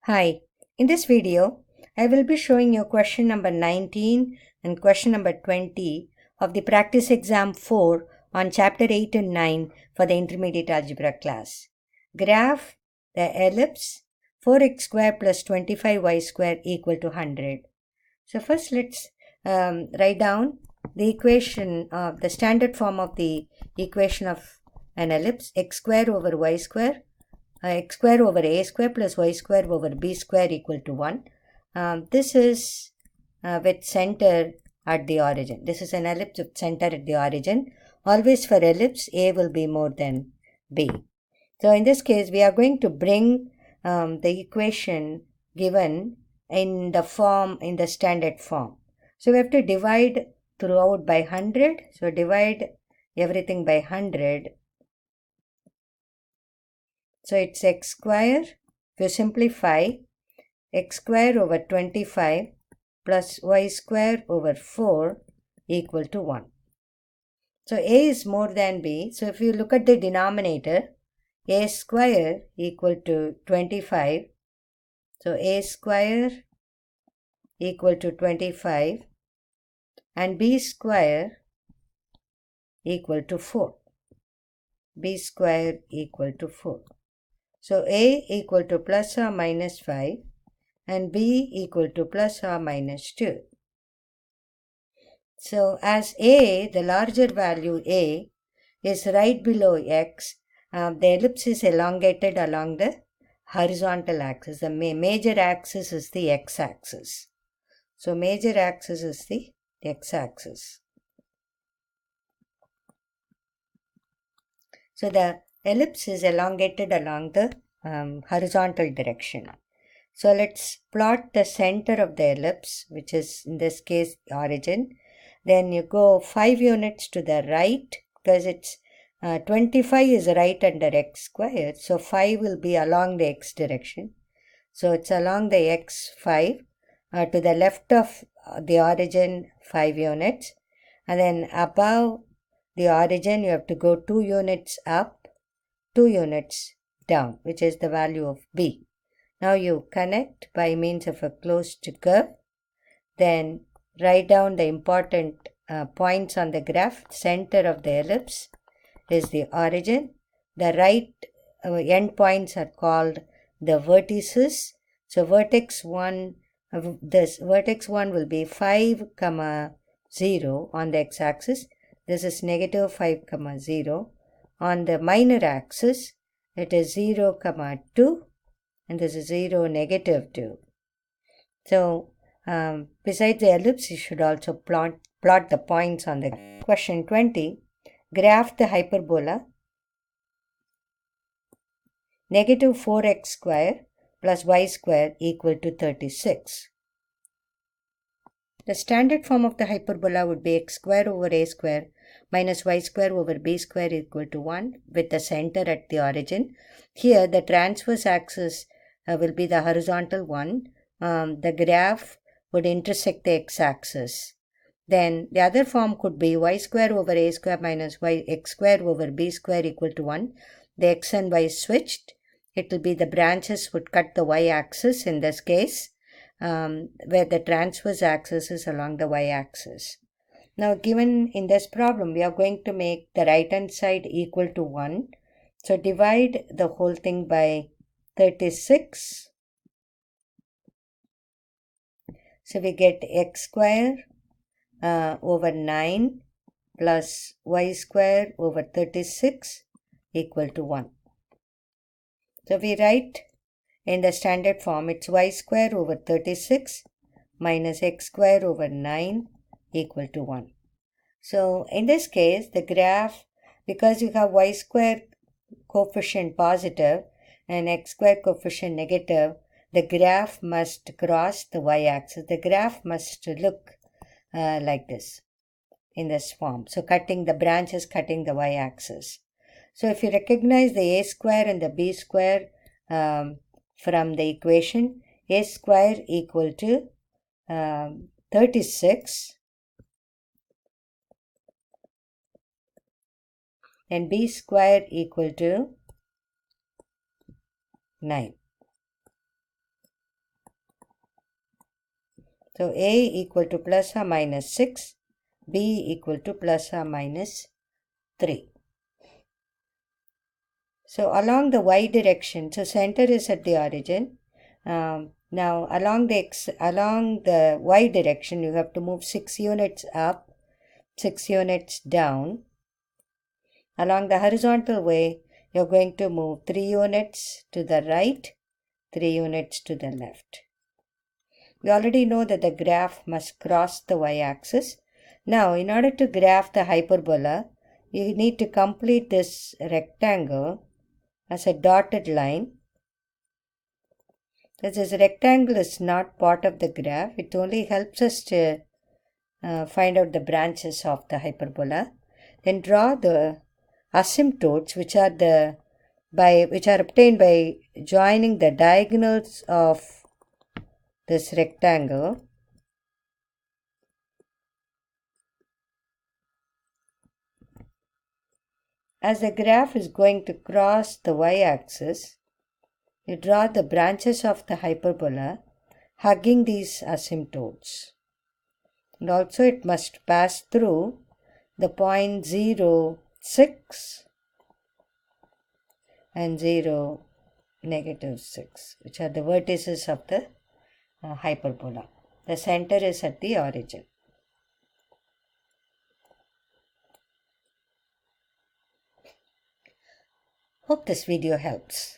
Hi, in this video, I will be showing you question number 19 and question number 20 of the practice exam 4 on chapter 8 and 9 for the intermediate algebra class. Graph the ellipse 4x square plus 25y square equal to 100. So first let's write down the equation of the standard form of the equation of an ellipse: x square over y square x square over a square plus y square over b square equal to 1. This is with center at the origin. This is an ellipse with center at the origin. Always for ellipse, a will be more than b. So in this case, we are going to bring the equation given in the standard form. So we have to divide throughout by 100. So divide everything by 100. So it's x square. If you simplify, x square over 25 plus y square over 4 equal to 1. So a is more than b. So if you look at the denominator, a square equal to 25. So a square equal to 25 and b square equal to 4. b square equal to 4. So a equal to plus or minus 5 and b equal to plus or minus 2. So as a, the larger value a, is right below x, the ellipse is elongated along the horizontal axis. The major axis is the x-axis. So major axis is the x-axis. So the ellipse is elongated along the horizontal direction. So let's plot the center of the ellipse, which is in this case origin. Then you go 5 units to the right, because it's 25 is right under x squared. So 5 will be along the x direction. So it's along the x5 to the left of the origin 5 units. And then above the origin, you have to go 2 units up, 2 units down, which is the value of b. Now you connect by means of a closed curve. Then write down the important points on the graph. Center of the ellipse is the origin. The right end points are called the vertices. So vertex 1, this vertex 1 will be 5, 0 on the x-axis. This is negative 5, 0. On the minor axis, it is 0, 2. And this is 0, negative 2. So, besides the ellipse, you should also plot the points on the question 20. Graph the hyperbola negative 4x square plus y square equal to 36. The standard form of the hyperbola would be x square over a square minus y square over b square equal to 1 with the center at the origin. Here, the transverse axis will be the horizontal one. The graph would intersect the x-axis. Then the other form could be y square over a square minus x square over b square equal to 1. The x and y switched. It will be the branches would cut the y-axis in this case, where the transverse axis is along the y-axis. Now given in this problem, we are going to make the right-hand side equal to 1. So divide the whole thing by 36. So we get x square over 9 plus y square over 36 equal to 1. So we write in the standard form, it's y square over 36 minus x square over 9 equal to 1. So in this case, the graph, because you have y square coefficient positive and x square coefficient negative, the graph must cross the y-axis. The graph must look like this, in this form. So cutting the branches, cutting the y-axis. So if you recognize the a square and the b square from the equation, a square equal to 36 and b square equal to 9. So A equal to plus or minus 6, B equal to plus or minus 3. So along the y direction, so center is at the origin. Now along the y direction, you have to move 6 units up, 6 units down. Along the horizontal way, you're going to move 3 units to the right, 3 units to the left. We already know that the graph must cross the y-axis. Now, in order to graph the hyperbola, you need to complete this rectangle as a dotted line. This rectangle is not part of the graph. It only helps us to find out the branches of the hyperbola. Then draw the asymptotes, which are obtained by joining the diagonals of this rectangle. As the graph is going to cross the y-axis, you draw the branches of the hyperbola hugging these asymptotes. And also it must pass through the point 0, 6 and 0, negative 6, which are the vertices of the hyperbola. The center is at the origin. Hope this video helps.